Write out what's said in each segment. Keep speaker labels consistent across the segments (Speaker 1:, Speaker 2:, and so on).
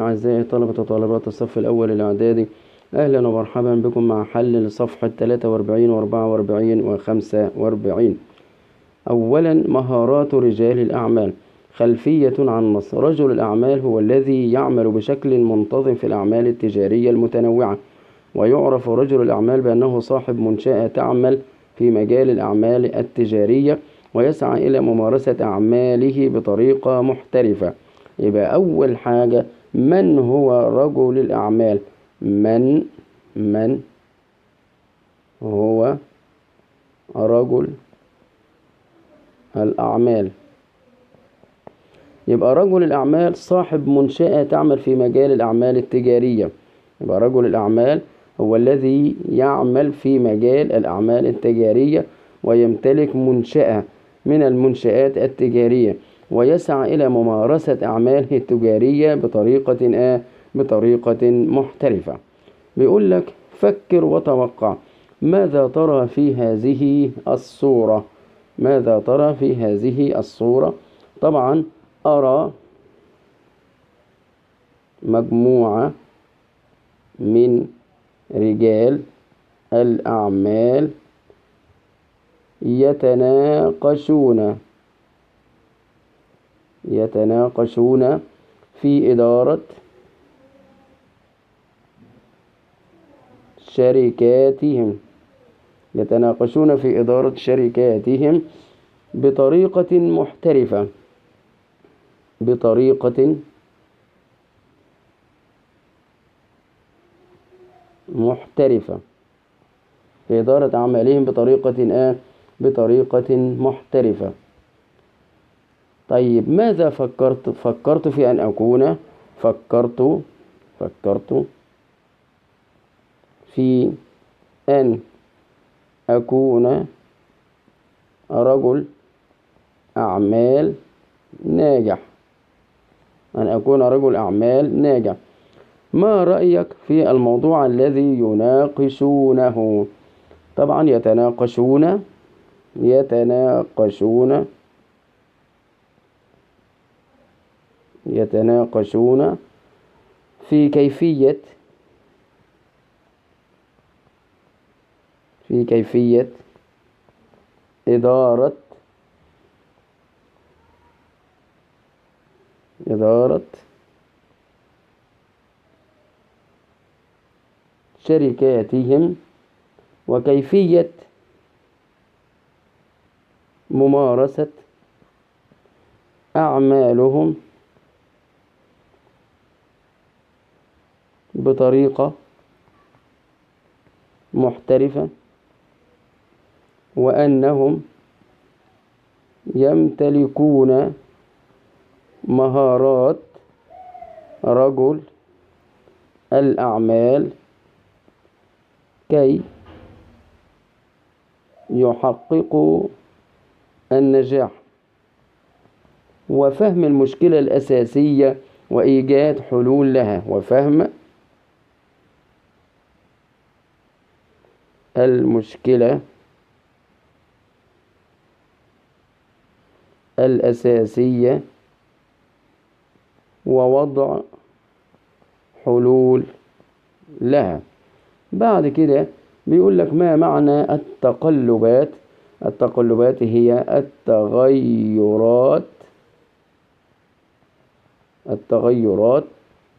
Speaker 1: أعزائي طلبة وطالبات الصف الأول الإعدادي، أهلا ومرحبا بكم مع حل لصفحة 43 و44 و45. أولا، مهارات رجال الأعمال. خلفية عن نص. رجل الأعمال هو الذي يعمل بشكل منتظم في الأعمال التجارية المتنوعة، ويعرف رجل الأعمال بأنه صاحب منشأة تعمل في مجال الأعمال التجارية ويسعى إلى ممارسة أعماله بطريقة محترفة. يبقى أول حاجة، من هو رجل الأعمال؟ من هو رجل الأعمال؟ يبقى رجل الأعمال صاحب منشأة تعمل في مجال الأعمال التجارية. يبقى رجل الأعمال هو الذي يعمل في مجال الأعمال التجارية ويمتلك منشأة من المنشآت التجارية ويسعى إلى ممارسة أعماله التجارية بطريقة محترفة. بيقول لك فكر وتوقع، ماذا ترى في هذه الصورة؟ ماذا ترى في هذه الصورة؟ طبعا أرى مجموعة من رجال الأعمال يتناقشون في إدارة شركاتهم بطريقة محترفة في إدارة أعمالهم بطريقة محترفة. طيب، ماذا فكرت في أن أكون؟ فكرت في أن أكون رجل أعمال ناجح. ما رأيك في الموضوع الذي يناقشونه؟ طبعا يتناقشون في كيفية إدارة شركاتهم وكيفية ممارسة أعمالهم بطريقة محترفة، وأنهم يمتلكون مهارات رجل الأعمال كي يحققوا النجاح وفهم المشكلة الأساسية وإيجاد حلول لها. وفهم المشكلة الأساسية ووضع حلول لها. بعد كده بيقول لك ما معنى التقلبات؟ التقلبات هي التغيرات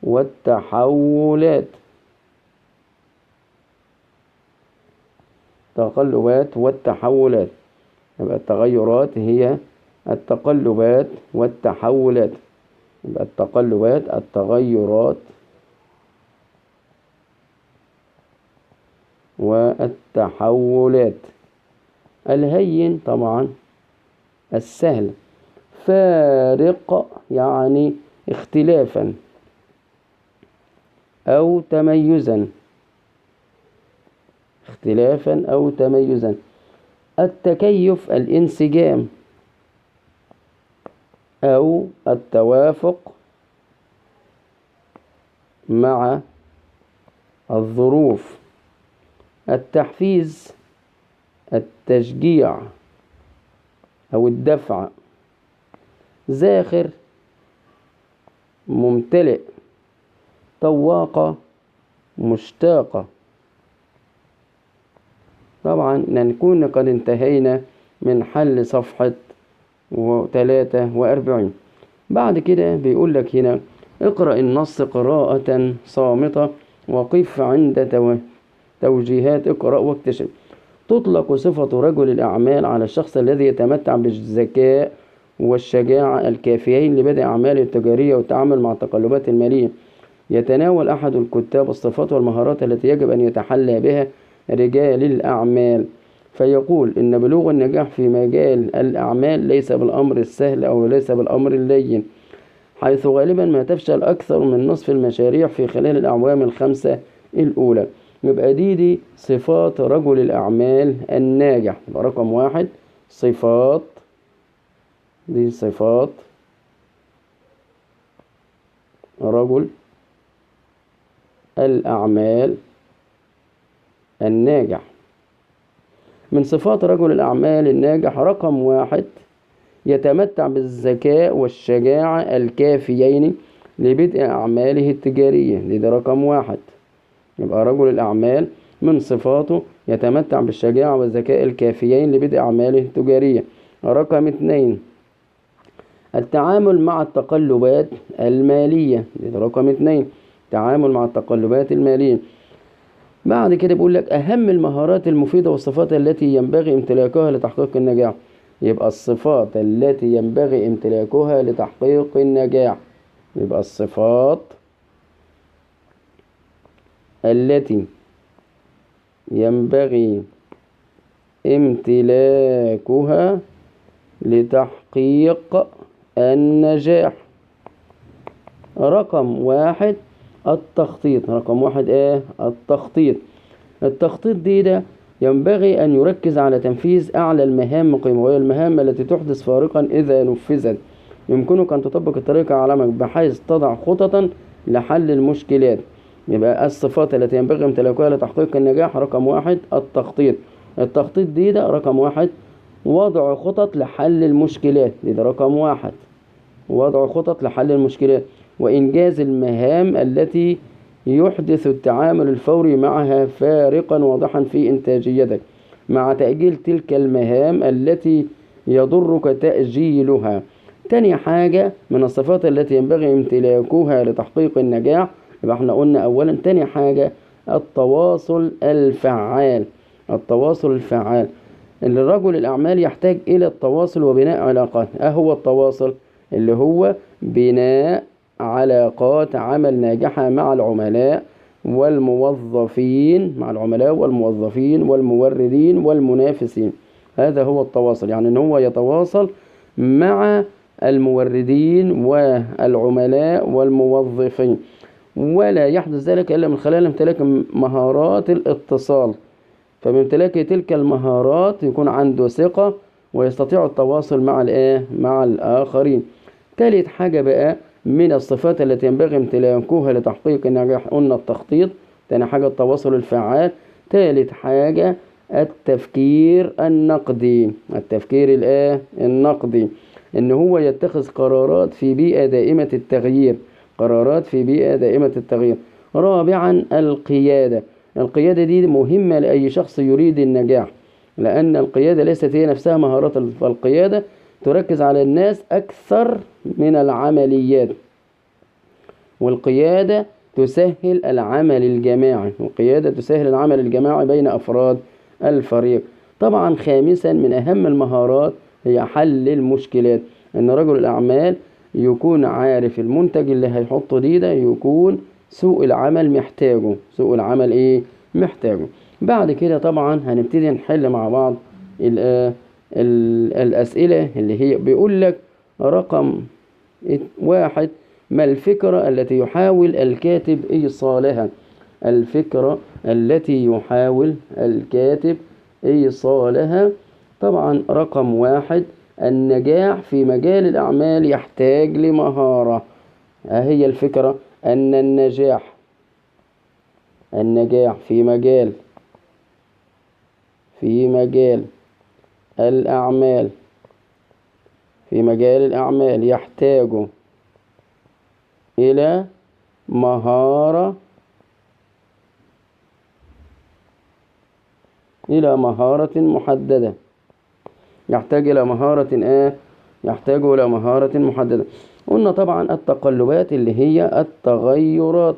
Speaker 1: والتحولات. يبقى التغيرات هي التقلبات والتحولات. يبقى التغيرات والتحولات. الهين طبعا السهل. فارق يعني اختلافا أو تميزا. التكيف الانسجام أو التوافق مع الظروف. التحفيز التشجيع أو الدفع. زاخر ممتلئ طواقة مشتاقة. طبعا نكون قد انتهينا من حل صفحة 43. بعد كده بيقول لك هنا اقرأ النص قراءة صامتة وقف عند توجيهات اقرأ واكتشف. تطلق صفة رجل الأعمال على الشخص الذي يتمتع بالذكاء والشجاعة الكافيين لبدء أعماله التجارية والتعامل مع التقلبات المالية. يتناول أحد الكتاب الصفات والمهارات التي يجب أن يتحلى بها رجال الأعمال، فيقول إن بلوغ النجاح في مجال الأعمال ليس بالأمر السهل أو ليس بالأمر اللين، حيث غالبا ما تفشل أكثر من نصف المشاريع في خلال الأعوام الخمسة الأولى. يبقى دي صفات رجل الأعمال الناجح. يبقى رقم 1 صفات، دي صفات رجل الأعمال الناجح. من صفات رجل الأعمال الناجح رقم 1 يتمتع بالذكاء والشجاعة الكافيين لبدء أعماله التجارية. ده رقم 1. يبقى رجل الأعمال من صفاته يتمتع بالشجاعة والذكاء الكافيين لبدء أعماله التجارية. رقم 2 التعامل مع التقلبات المالية. ده رقم 2 التعامل مع التقلبات المالية. بعد كده بيقول لك أهم المهارات المفيدة والصفات التي ينبغي امتلاكها لتحقيق النجاح. يبقى الصفات التي ينبغي امتلاكها لتحقيق النجاح. يبقى الصفات التي ينبغي امتلاكها لتحقيق النجاح. رقم 1 التخطيط. رقم 1 التخطيط. التخطيط ده ينبغي أن يركز على تنفيذ أعلى المهام قيمة، وهي المهام التي تحدث فارقا إذا نفذت. يمكنك أن تطبق الطريقة على عملك بحيث تضع خططا لحل المشكلات. يبقى الصفات التي ينبغي امتلاكها لتحقيق النجاح رقم 1 التخطيط. التخطيط ده رقم 1 وضع خطط لحل المشكلات. ده رقم 1 وضع خطط لحل المشكلات، وإنجاز المهام التي يحدث التعامل الفوري معها فارقا واضحا في إنتاجيتك، مع تأجيل تلك المهام التي يضرك تأجيلها. تاني حاجة من الصفات التي ينبغي امتلاكها لتحقيق النجاح، يبقى احنا قلنا أولا تاني حاجة التواصل الفعال. التواصل الفعال اللي رجل الأعمال يحتاج إلى التواصل وبناء علاقات. هو التواصل اللي هو بناء علاقات عمل ناجحة مع العملاء والموظفين، والموردين والمنافسين. هذا هو التواصل، يعني ان هو يتواصل مع الموردين والعملاء والموظفين، ولا يحدث ذلك إلا من خلال امتلاك مهارات الاتصال. فبامتلاك تلك المهارات يكون عنده ثقة ويستطيع التواصل مع الآخرين. ثالث حاجة بقى من الصفات التي ينبغي امتلاكها لتحقيق النجاح قلنا التخطيط. تاني حاجة التواصل الفعال. ثالث حاجة التفكير النقدي. التفكير النقدي ان هو يتخذ قرارات في بيئة دائمة التغيير. قرارات في بيئة دائمة التغيير. رابعا القيادة. القيادة دي مهمة لأي شخص يريد النجاح، لأن القيادة ليست هي نفسها مهارات. فالقيادة تركز على الناس أكثر من العمليات، والقيادة تسهل العمل الجماعي. والقيادة تسهل العمل الجماعي بين أفراد الفريق. طبعا خامسا من أهم المهارات هي حل المشكلات. إن رجل الأعمال يكون عارف المنتج اللي هيحطه ده يكون سوق العمل محتاجه. سوق العمل محتاجه. بعد كده طبعا هنبتدي نحل مع بعض الأسئلة اللي هي بيقول لك رقم 1 ما الفكرة التي يحاول الكاتب إيصالها؟ الفكرة التي يحاول الكاتب إيصالها. طبعا رقم 1 النجاح في مجال الأعمال يحتاج لمهارة. هي الفكرة أن النجاح في مجال الأعمال يحتاج إلى مهارة إلى مهارة محددة. يحتاج إلى مهارة يحتاج إلى مهارة محددة. قلنا طبعا التقلبات اللي هي التغيرات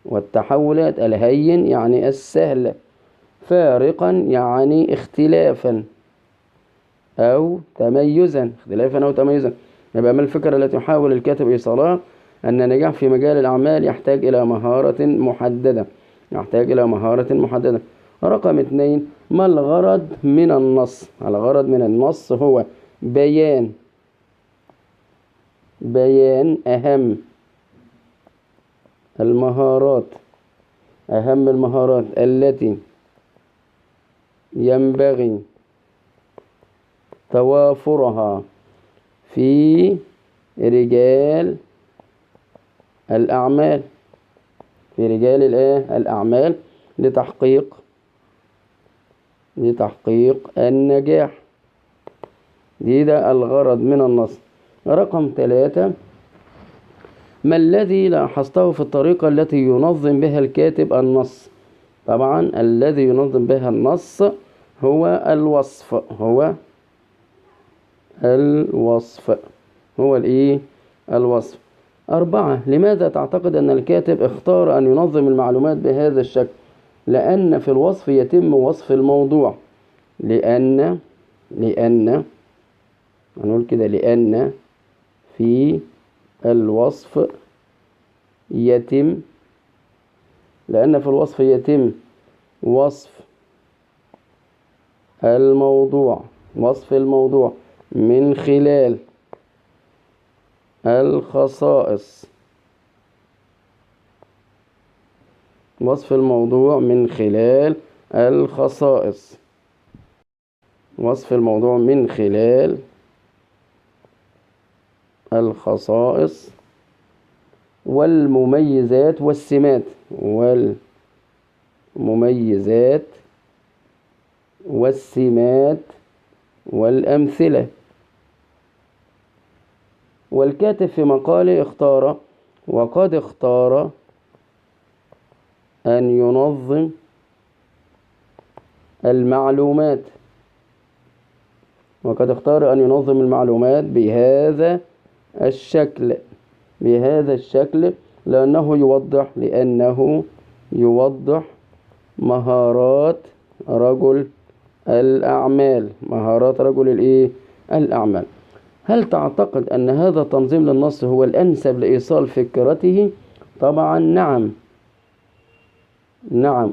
Speaker 1: والتحولات. الهين يعني السهل، فارقا يعني اختلافا أو تميزا. اختلافا أو تميزا. يبقى ما الفكرة التي يحاول الكاتب إيصالها؟ أن النجاح في مجال الأعمال يحتاج إلى مهارة محددة. يحتاج إلى مهارة محددة. رقم 2، ما الغرض من النص؟ الغرض من النص هو بيان أهم المهارات التي ينبغي توافرها في رجال الأعمال. الأعمال لتحقيق النجاح. ده الغرض من النص. رقم 3، ما الذي لاحظته في الطريقة التي ينظم بها الكاتب النص؟ طبعا الذي ينظم بها النص هو الوصف. الوصف. 4، لماذا تعتقد أن الكاتب اختار أن ينظم المعلومات بهذا الشكل؟ لأن في الوصف يتم وصف الموضوع. لأن هنقول كده، لأن في الوصف يتم وصف الموضوع من خلال الخصائص. والمميزات والسمات والأمثلة. والكاتب في مقاله اختار أن ينظم المعلومات. بهذا الشكل لأنه يوضح مهارات رجل الأعمال. هل تعتقد أن هذا التنظيم للنص هو الأنسب لإيصال فكرته؟ طبعا نعم.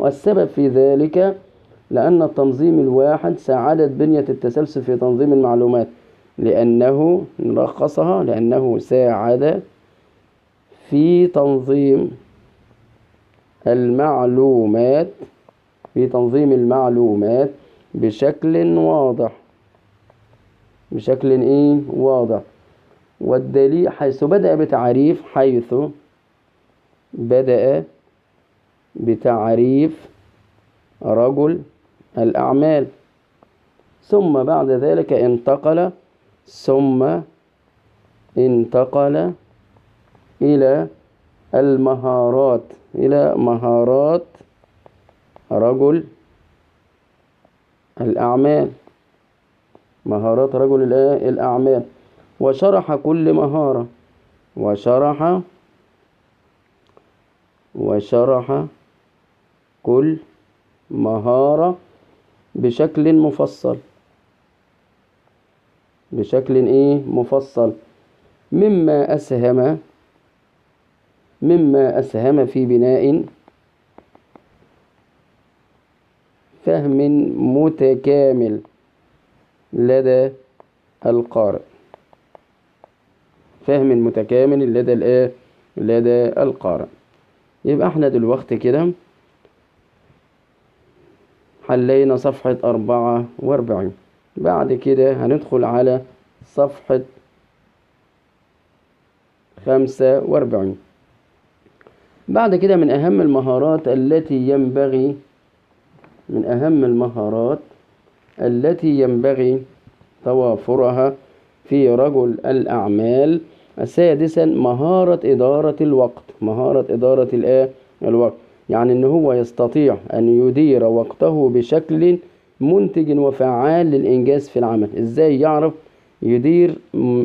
Speaker 1: والسبب في ذلك لأن التنظيم الواحد ساعدت بنية التسلسل في تنظيم المعلومات، لأنه ساعد في تنظيم المعلومات بشكل واضح. والدليل حيث بدأ بتعريف رجل الأعمال، ثم بعد ذلك انتقل إلى مهارات رجل الأعمال. وشرح كل مهارة بشكل مفصل. مما أسهم في بناء فهم متكامل لدى القارئ. يبقى احنا دلوقتي كده حلينا صفحة 44. بعد كده هندخل على صفحة 45. بعد كده من أهم المهارات التي ينبغي توافرها في رجل الأعمال سادسا مهارة إدارة الوقت. مهارة إدارة الوقت، يعني إن هو يستطيع أن يدير وقته بشكل منتج وفعال للإنجاز في العمل. إزاي يعرف يدير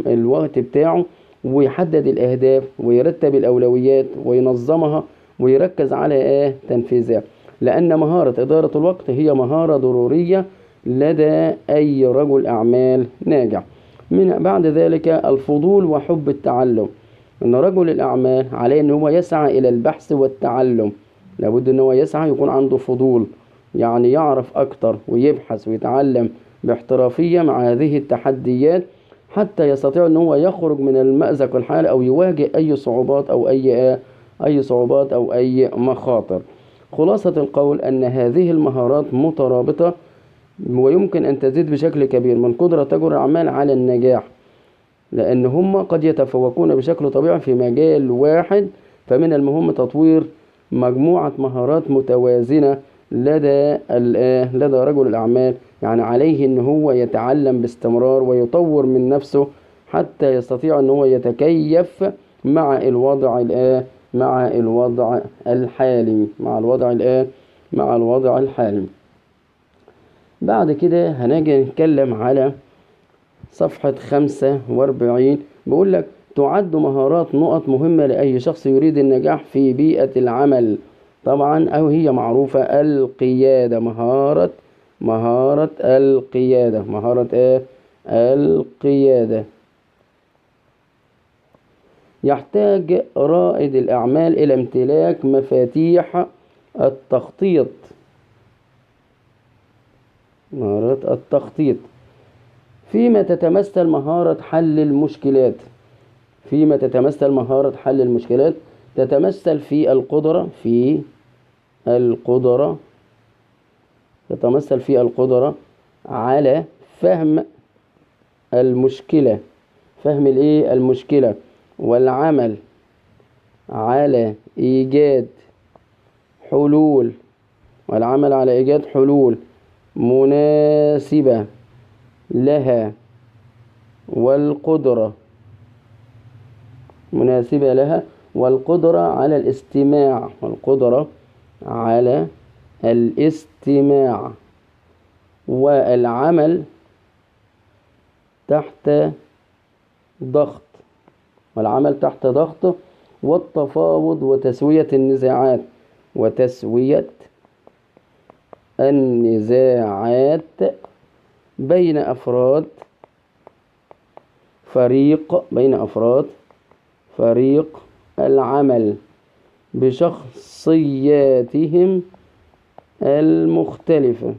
Speaker 1: الوقت بتاعه ويحدد الأهداف ويرتب الأولويات وينظمها ويركز على تنفيذها، لأن مهارة إدارة الوقت هي مهارة ضرورية لدى أي رجل أعمال ناجح. من بعد ذلك الفضول وحب التعلم. أن رجل الأعمال عليه أن هو يسعى إلى البحث والتعلم، لابد أن هو يسعى يكون عنده فضول، يعني يعرف أكتر ويبحث ويتعلم باحترافية مع هذه التحديات حتى يستطيع أن هو يخرج من المأزق الحالي أو يواجه أي صعوبات أو أي صعوبات أو أي مخاطر. خلاصة القول أن هذه المهارات مترابطة ويمكن أن تزيد بشكل كبير من قدرة رجل الأعمال على النجاح، لأن هم قد يتفوقون بشكل طبيعي في مجال واحد، فمن المهم تطوير مجموعة مهارات متوازنة لدى رجل الأعمال. يعني عليه أن هو يتعلم باستمرار ويطور من نفسه حتى يستطيع أن هو يتكيف مع الوضع الحالي. مع الوضع الحالي. بعد كده هنجي نتكلم على صفحة 45. بيقول لك تعد مهارات نقط مهمة لأي شخص يريد النجاح في بيئة العمل. طبعا أو هي معروفة القيادة. مهارة القيادة. القيادة. يحتاج رائد الأعمال إلى امتلاك مفاتيح التخطيط. مهارة التخطيط. فيما تتمثل مهارة حل المشكلات. تتمثل في القدرة على فهم المشكلة. المشكلة والعمل على إيجاد حلول مناسبة لها، والقدرة على الاستماع والعمل تحت ضغط والتفاوض وتسوية النزاعات بين أفراد فريق العمل بشخصياتهم المختلفة.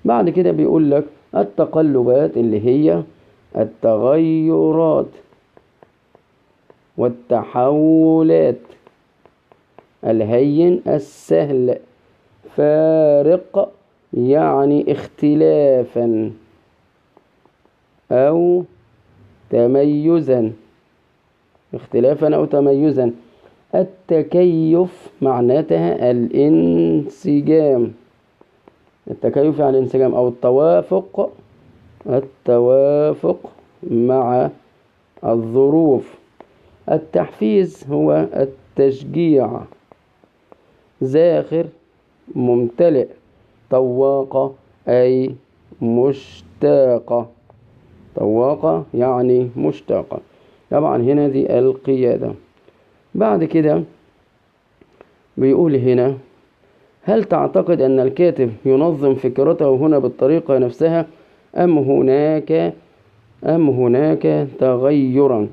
Speaker 1: بعد كده بيقول لك التقلبات اللي هي التغيرات والتحولات. الهين السهل. فارق يعني اختلافا أو تميزا. التكيف معناتها الانسجام. أو التوافق مع الظروف. التحفيز هو التشجيع. زاخر ممتلئ. طواقة أي مشتاقة. يعني مشتاقة. طبعا هنا دي القيادة. بعد كده بيقول هنا هل تعتقد أن الكاتب ينظم فكرته هنا بالطريقة نفسها أم هناك تغيرا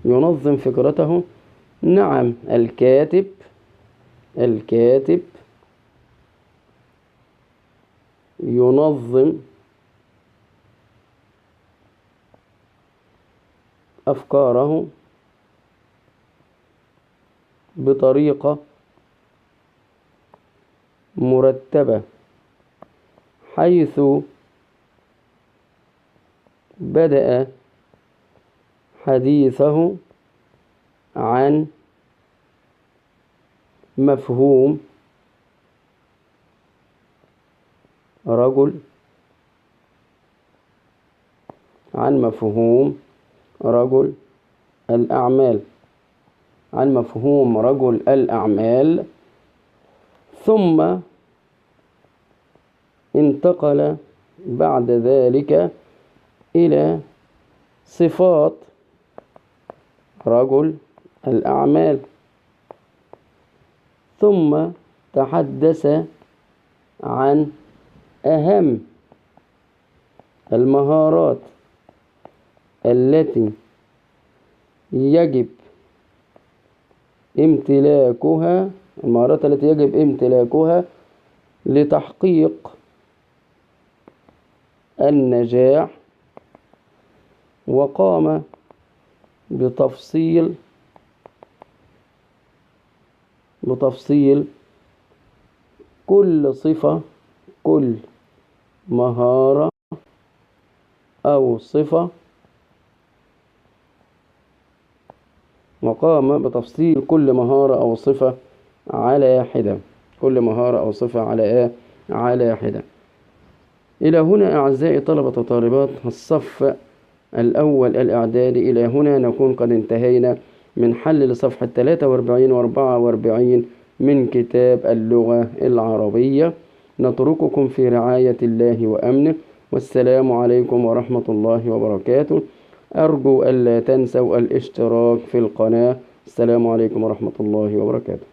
Speaker 1: ينظم فكرته؟ نعم، الكاتب ينظم أفكاره بطريقة مرتبة، حيث بدأ حديثه عن مفهوم رجل عن مفهوم رجل الأعمال، عن مفهوم رجل الأعمال، ثم انتقل بعد ذلك إلى صفات رجل الأعمال، ثم تحدث عن أهم المهارات التي يجب امتلاكها، المهارات التي يجب امتلاكها لتحقيق النجاح، وقام بتفصيل كل صفة، كل مهارة أو صفة، وقام بتفصيل كل مهارة أو صفة على حدة، كل مهارة أو صفة على حدة. إلى هنا أعزائي طلبة وطالبات الصف الأول الإعدادي، إلى هنا نكون قد انتهينا من حل لصفحة 43 و 44 من كتاب اللغة العربية. نترككم في رعاية الله وأمنه، والسلام عليكم ورحمة الله وبركاته. أرجو ألا تنسوا الاشتراك في القناة. السلام عليكم ورحمة الله وبركاته.